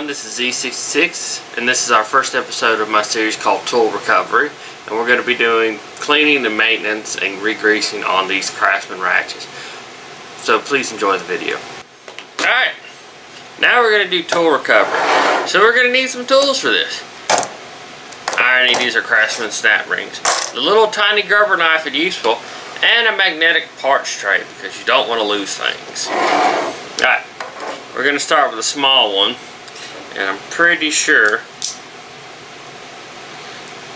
everyone, this is Z66 and this is our first episode of my series called Tool Recovery, and we're going to be doing cleaning and maintenance and re-greasing on these Craftsman ratchets. So please enjoy the video. Alright, now we're going to do tool recovery. So we're going to need some tools for this. Irony, these are Craftsman snap rings. The little tiny grubber knife is useful, and a magnetic parts tray because you don't want to lose things. Alright. We're going to start with a small one, and I'm pretty sure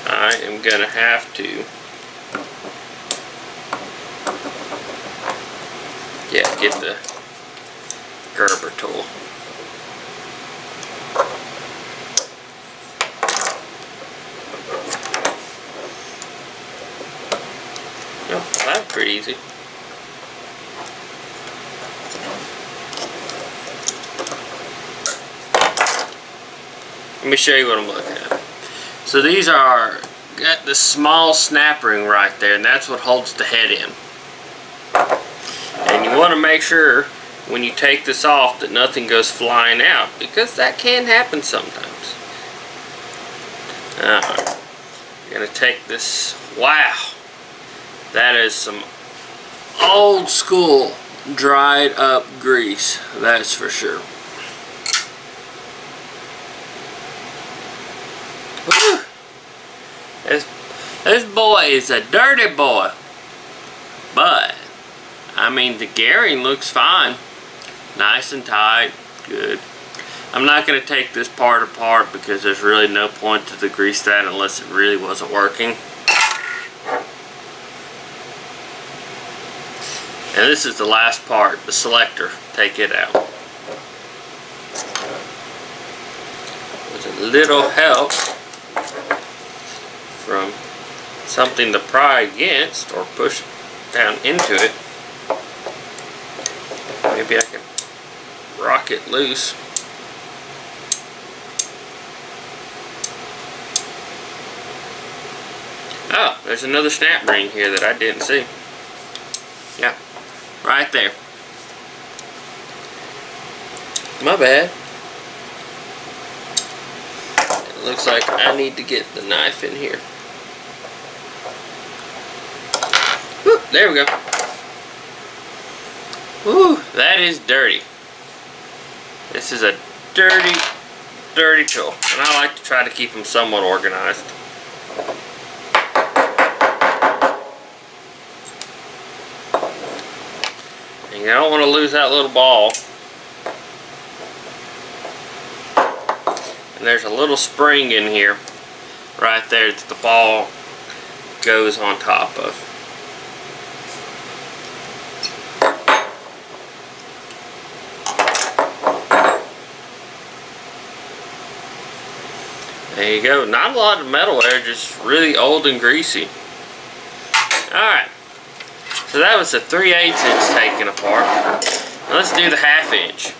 I am going to have to get the Gerber tool. Oh, that's pretty easy. Let me show you what I'm looking at. So these are, got the small snap ring right there, and that's what holds the head in. And you want to make sure when you take this off that nothing goes flying out, because that can happen sometimes. Alright, you're going to take this, wow, that is some old school dried up grease, that's for sure. Woo. This boy is a dirty boy, but I mean the gearing looks fine, nice and tight, good. I'm not going to take this part apart because there's really no point to degrease that unless it really wasn't working. And this is the last part, the selector. Take it out. With a little help from something to pry against or push down into it. Maybe I can rock it loose. Oh, there's another snap ring here that I didn't see. Yeah, right there. My bad. It looks like I need to get the knife in here. Woo, there we go. Woo, that is dirty. This is a dirty, dirty tool. And I like to try to keep them somewhat organized. And you don't want to lose that little ball. And there's a little spring in here, right there, that the ball goes on top of. There you go. Not a lot of metalware, just really old and greasy. Alright. So that was the 3/8 inch taken apart. Now let's do the 1/2 inch.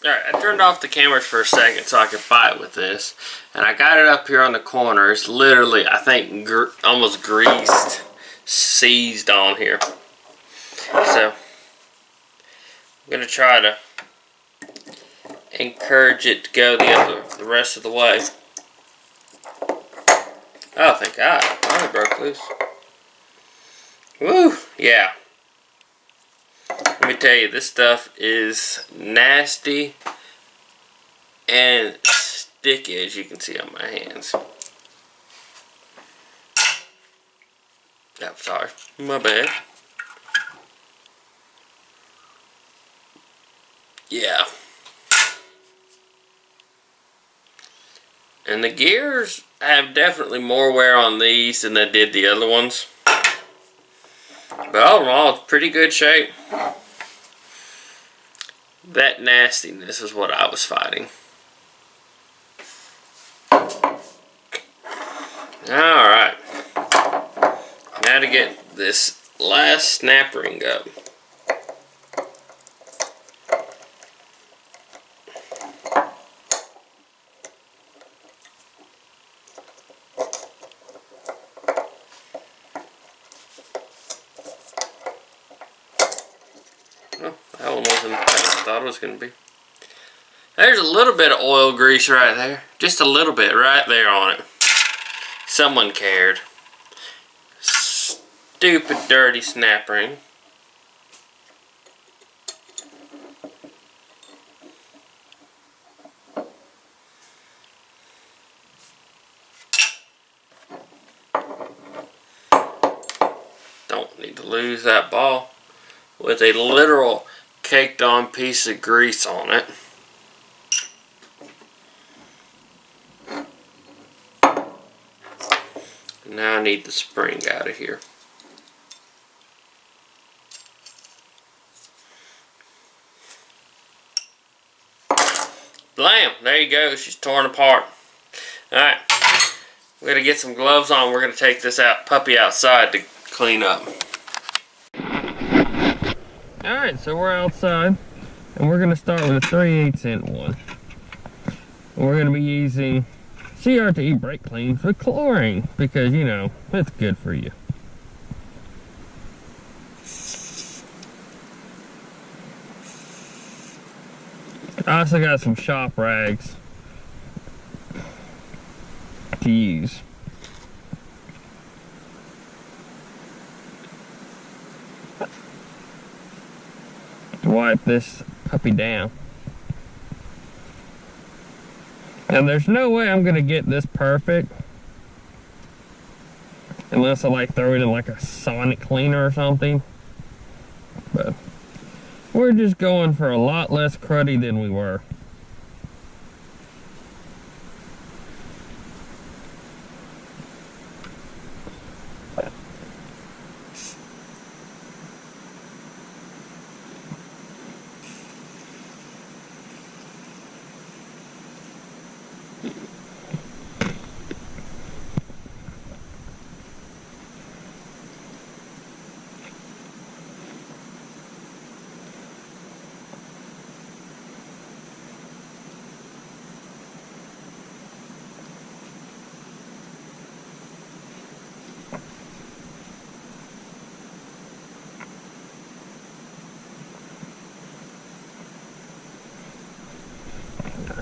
Alright, I turned off the cameras for a second so I could fight with this. And I got it up here on the corner. It's literally, I think, almost greased, seized on here. So, I'm going to try to encourage it to go the rest of the way. Oh, thank God. Finally broke loose. Woo! Yeah. Let me tell you, this stuff is nasty and sticky, as you can see on my hands. Oh, sorry. My bad. Yeah. And the gears have definitely more wear on these than they did the other ones. But all in all, it's pretty good shape. That nastiness is what I was fighting. Alright. Now to get this last snap ring up. Oh, that one wasn't as I thought it was going to be. There's a little bit of oil grease right there. Just a little bit right there on it. Someone cared. Stupid dirty snap ring. Don't need to lose that ball with a literal caked on piece of grease on it. Now I need the spring out of here. Blam! There you go. She's torn apart. Alright. We're going to get some gloves on. We're going to take this puppy outside to clean up. Alright, so we're outside. And we're going to start with a 3/8 inch one. And we're going to be using CRT brake cleans with chlorine. Because, you know, it's good for you. I also got some shop rags to use. To wipe this puppy down. Now there's no way I'm gonna get this perfect unless I like throw it in like a sonic cleaner or something. But we're just going for a lot less cruddy than we were.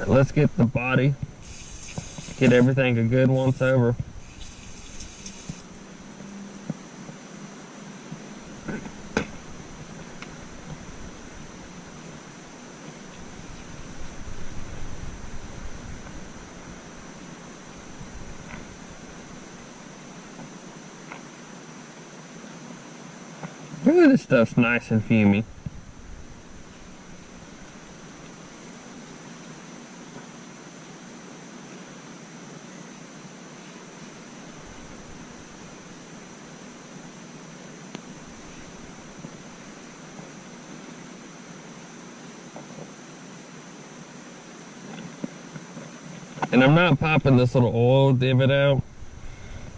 Let's get the body, get everything a good once over. Ooh, this stuff's nice and fumy. And I'm not popping this little oil divot out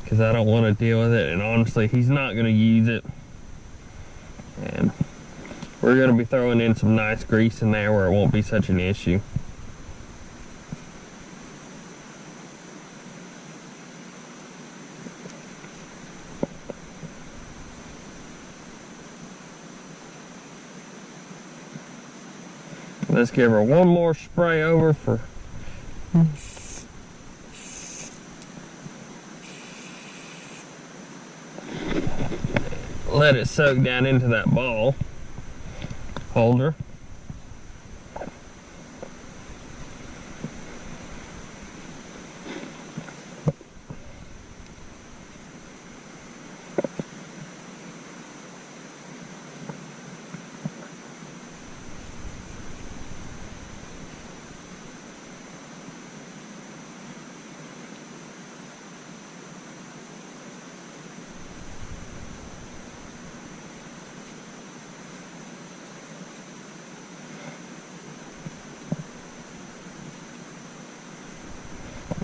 because I don't want to deal with it, and honestly he's not going to use it. And we're going to be throwing in some nice grease in there where it won't be such an issue. Let's give her one more spray over for let it soak down into that ball holder.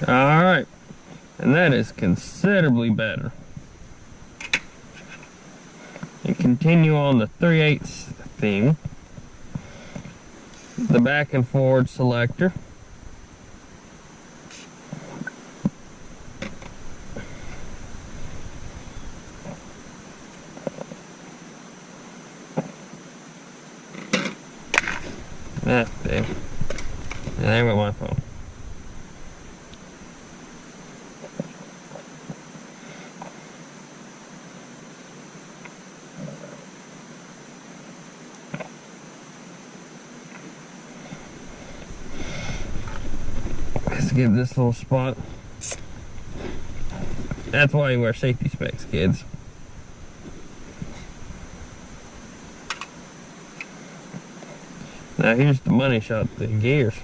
Alright, and that is considerably better. And continue on the 3/8 theme. The back and forward selector. That thing. And there went my phone. Let's give this little spot. That's why you wear safety specs, kids. Now here's the money shot, the gears.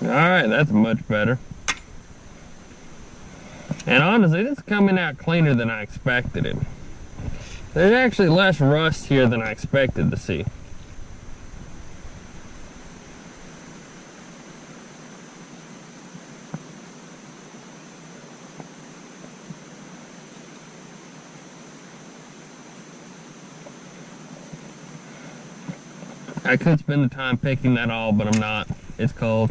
Alright, that's much better. And honestly, it's coming out cleaner than I expected it. There's actually less rust here than I expected to see. I could spend the time picking that all, but I'm not. It's cold.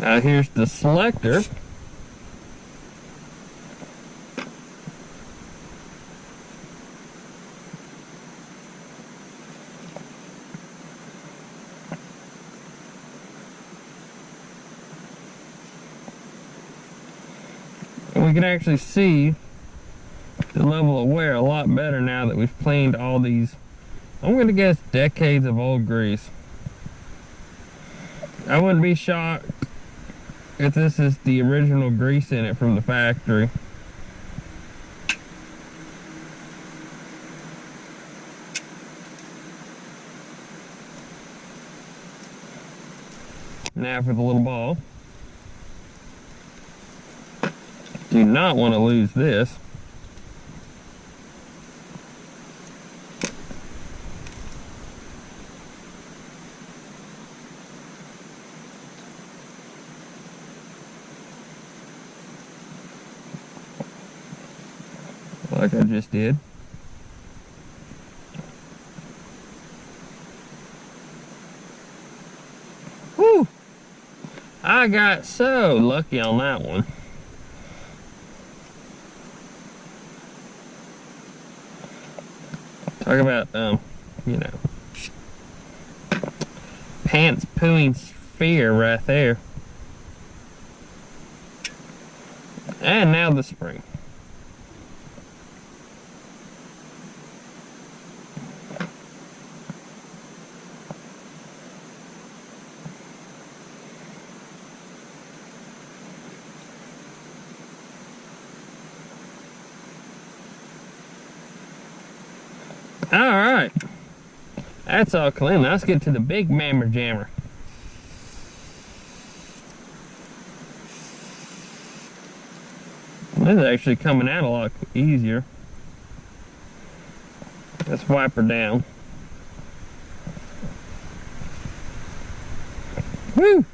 Now here's the selector. And we can actually see the level of wear a lot better now that we've cleaned all these, I'm going to guess, decades of old grease. I wouldn't be shocked if this is the original grease in it from the factory. Now for the little ball. Do not want to lose this. Like I just did. Whew! I got so lucky on that one. Talk about, you know, pants pooing fear right there. And now the spring. Alright, that's all clean. Now let's get to the big mammer jammer. This is actually coming out a lot easier. Let's wipe her down. Woo!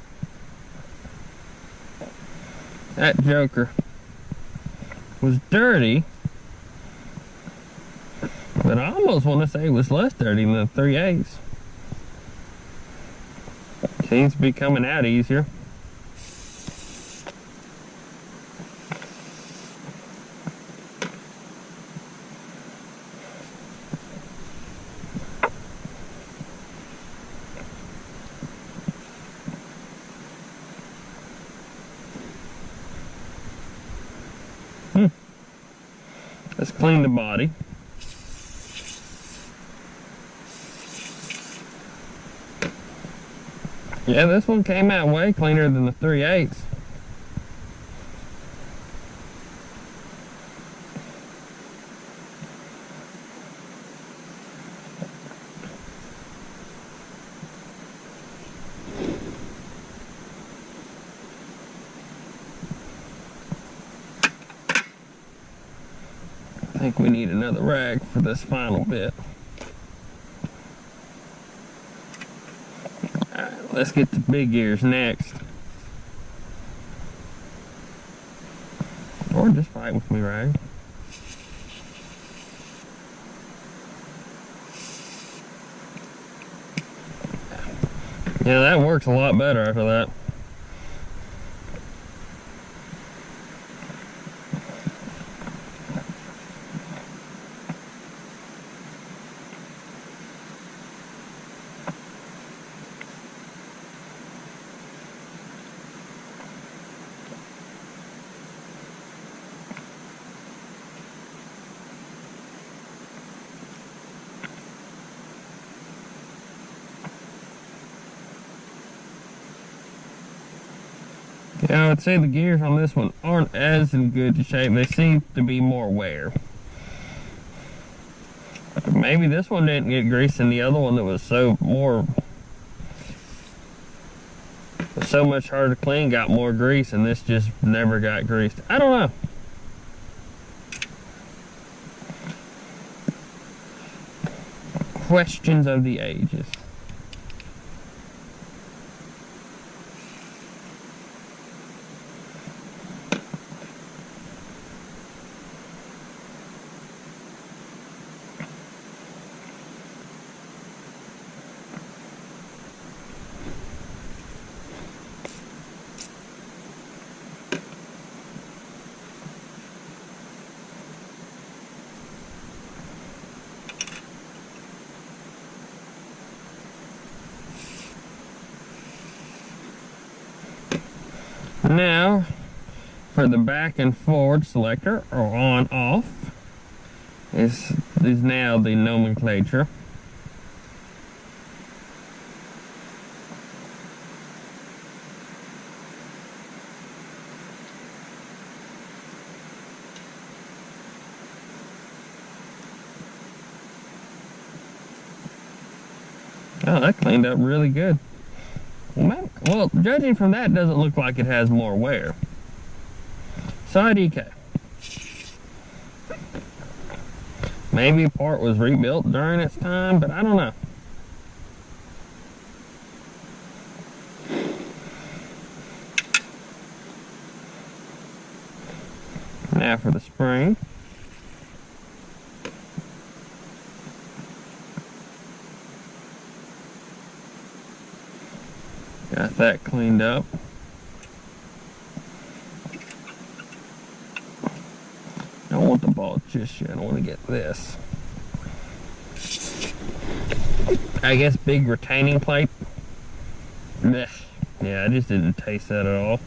That joker was dirty. But I almost want to say it was less dirty than the 3/8. Seems to be coming out easier. Just clean the body. Yeah, this one came out way cleaner than the 3/8. I think we need another rag for this final bit. Alright, let's get the big gears next. Or just fight with me, rag. Yeah, that works a lot better after that. Yeah, I would say the gears on this one aren't as in good shape. They seem to be more wear. Maybe this one didn't get greased and the other one that was so much harder to clean got more grease, and this just never got greased. I don't know. Questions of the ages. Now, for the back and forward selector, or on off, is now the nomenclature. Oh, that cleaned up really good. Well, judging from that, it doesn't look like it has more wear. Side EK. Maybe a part was rebuilt during its time, but I don't know. Now for the spring. Got that cleaned up. I don't want the ball just yet. I want to get this. I guess big retaining plate. Blech. Yeah, I just didn't taste that at all.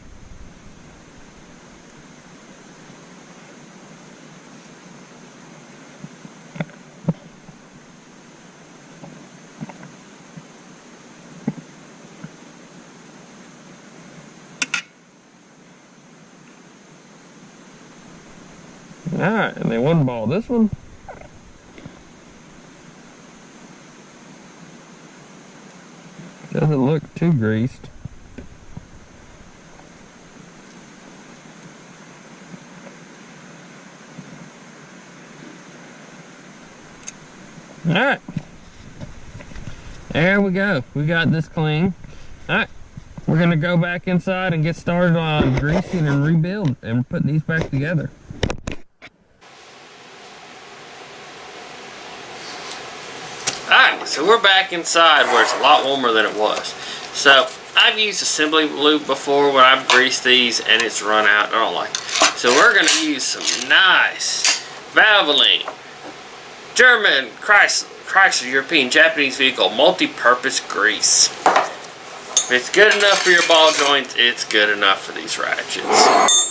Alright, and then one ball. This one, doesn't look too greased. Alright, there we go. We got this clean. Alright, we're going to go back inside and get started on greasing and rebuild and putting these back together. Alright, so we're back inside where it's a lot warmer than it was. So, I've used assembly lube before when I've greased these and it's run out and I don't like it. So we're going to use some nice Valvoline, German, Chrysler, European, Japanese vehicle, multi-purpose grease. If it's good enough for your ball joints, it's good enough for these ratchets.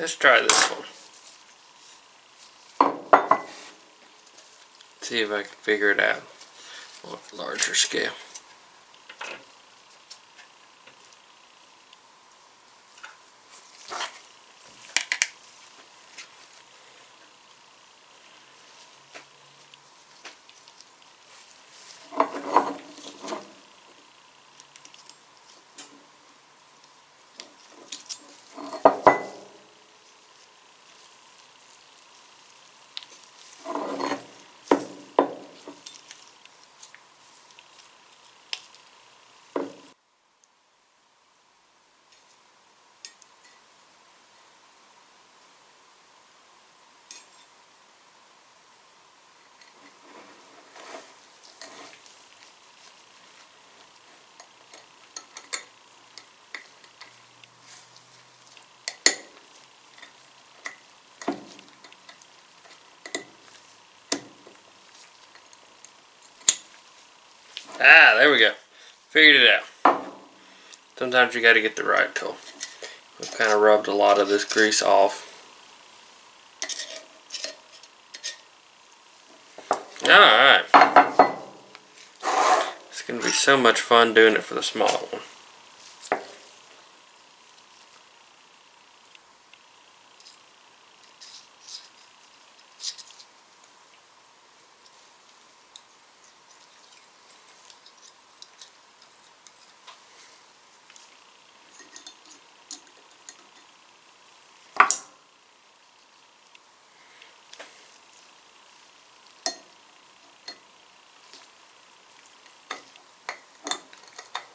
Let's try this one. See if I can figure it out on a larger scale. Ah, there we go. Figured it out. Sometimes you gotta get the right tool. I've kind of rubbed a lot of this grease off. Alright. It's gonna be so much fun doing it for the small one.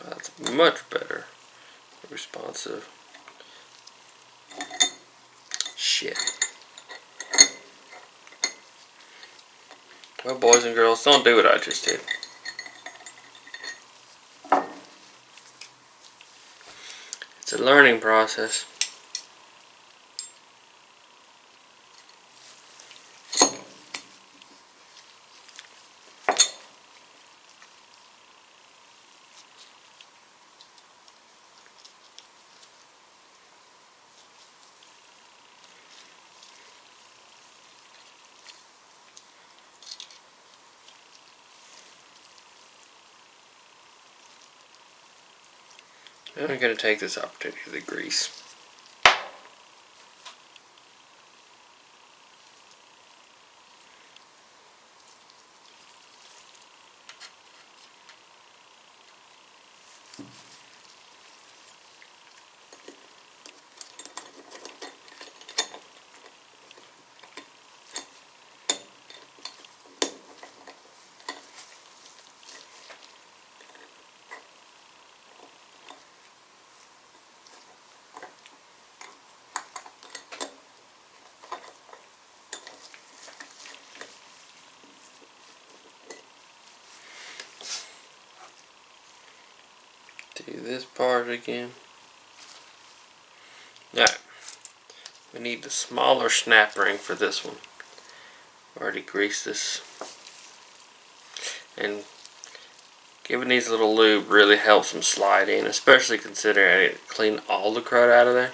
That's much better. Responsive. Shit. Well, boys and girls, don't do what I just did. It's a learning process. And I'm going to take this opportunity to grease. Do this part again. Alright. We need the smaller snap ring for this one. Already greased this. And giving these a little lube really helps them slide in, especially considering I didn't clean all the crud out of there.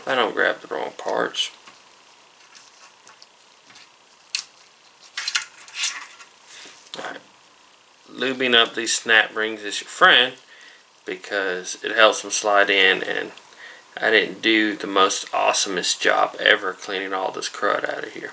I don't grab the wrong parts. Alright. Lubing up these snap rings is your friend because it helps them slide in, and I didn't do the most awesomest job ever cleaning all this crud out of here.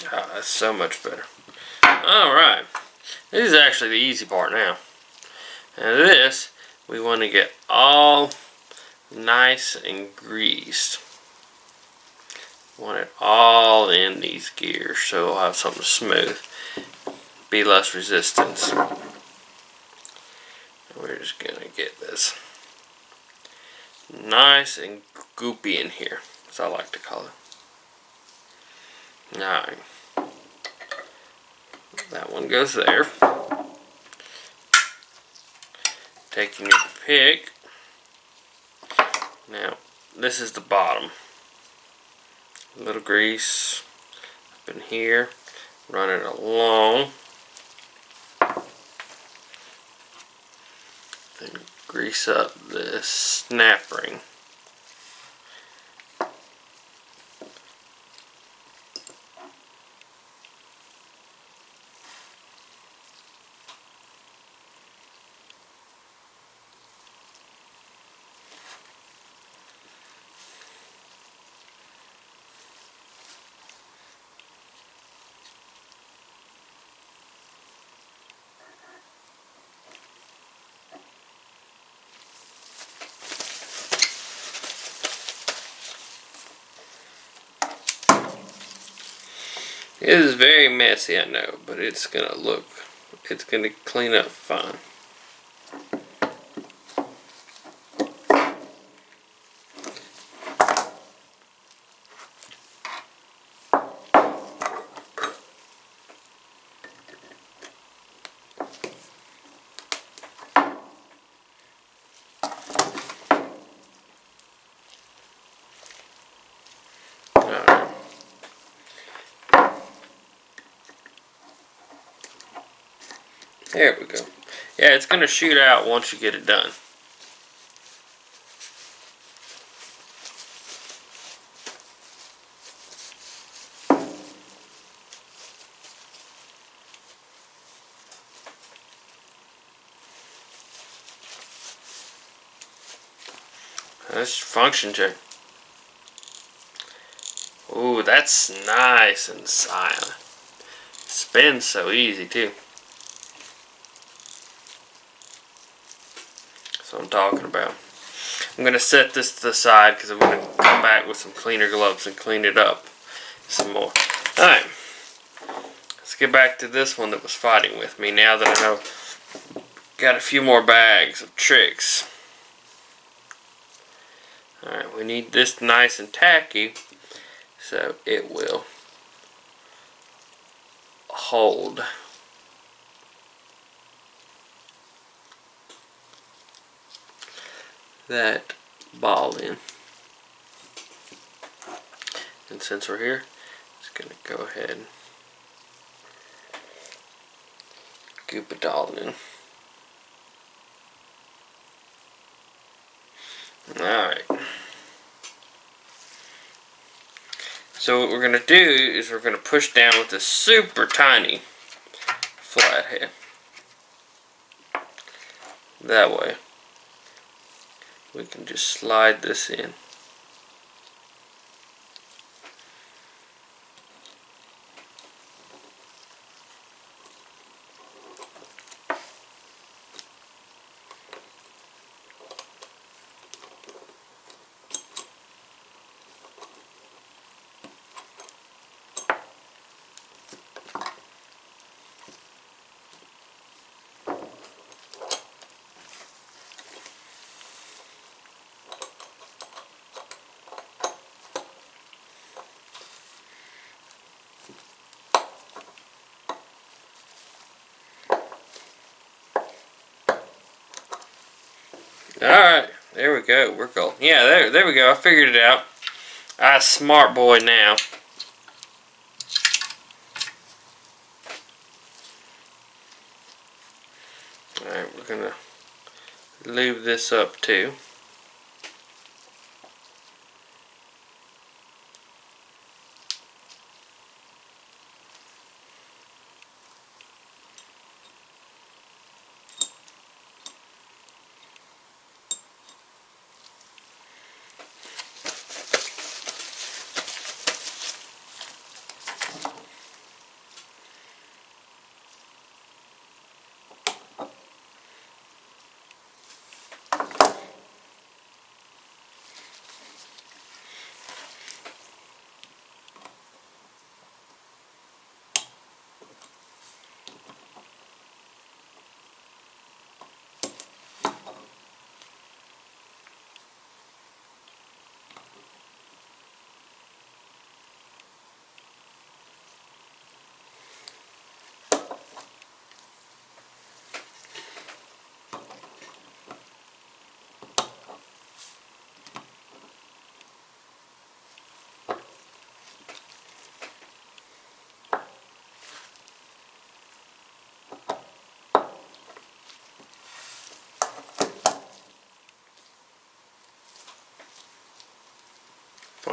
Oh, that's so much better. Alright, this is actually the easy part now. And this, we want to get all nice and greased. Want it all in these gears so we'll have something smooth. Be less resistance. We're just gonna get this nice and goopy in here, as I like to call it. Alright. That one goes there. Taking your pick. Now, this is the bottom. A little grease up in here. Run it along. Then grease up this snap ring. It is very messy, I know, but it's gonna clean up fine. There we go. Yeah, it's going to shoot out once you get it done. That's function check. Ooh, that's nice and silent. Spins so easy too. That's what I'm talking about. I'm going to set this to the side because I'm going to come back with some cleaner gloves and clean it up some more. Alright, let's get back to this one that was fighting with me now that I know got a few more bags of tricks. Alright, we need this nice and tacky so it will hold. That ball in. And since we're here, just going to go ahead and goop it all in. Alright. So what we're going to do is we're going to push down with a super tiny flathead. That way we can just slide this in. Alright, there we go. We're golden. Yeah, there we go. I figured it out. I'm a smart boy now. Alright, we're going to lube this up too.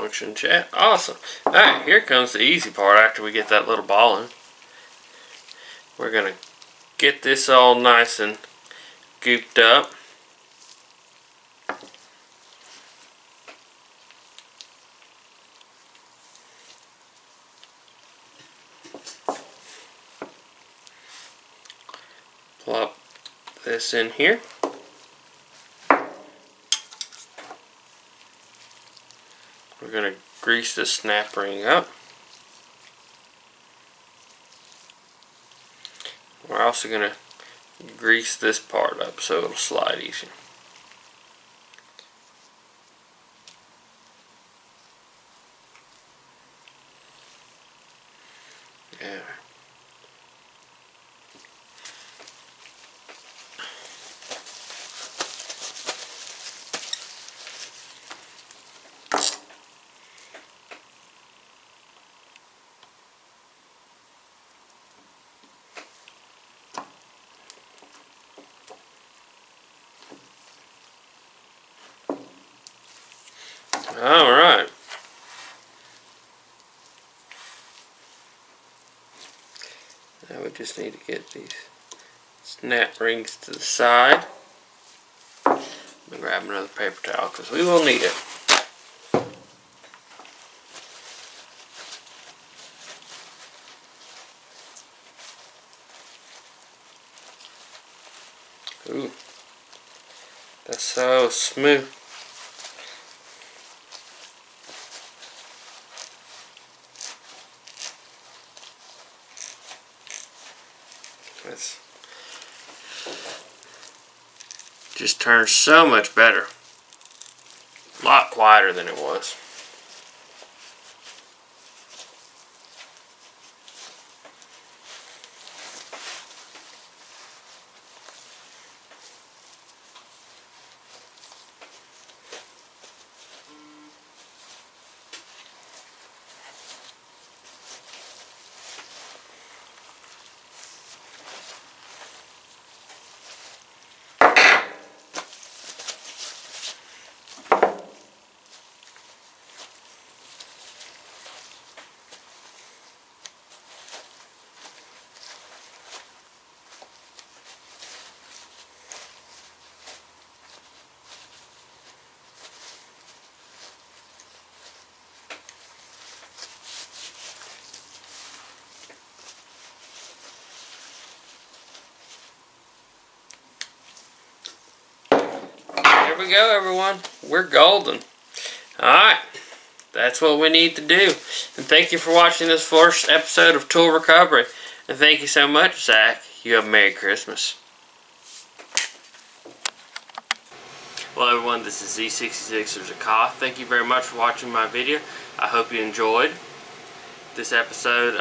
function, chat. Awesome. Alright, here comes the easy part after we get that little ball in. We're going to get this all nice and gooped up. Plop this in here. We're going to grease the snap ring up. We're also going to grease this part up so it'll slide easy. Yeah. Alright. Now we just need to get these snap rings to the side. I'm going to grab another paper towel because we will need it. Ooh, that's so smooth. It's just turns so much better. A lot quieter than it was. There we go, everyone. We're golden. Alright. That's what we need to do. And thank you for watching this first episode of Tool Recovery. And thank you so much, Zach. You have a Merry Christmas. Well, everyone, this is Z66 or Zaka. Thank you very much for watching my video. I hope you enjoyed this episode,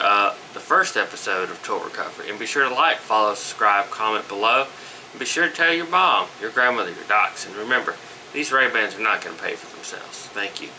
the first episode of Tool Recovery. And be sure to like, follow, subscribe, comment below. And be sure to tell your mom, your grandmother, your docs. And remember, these Ray-Bans are not going to pay for themselves. Thank you.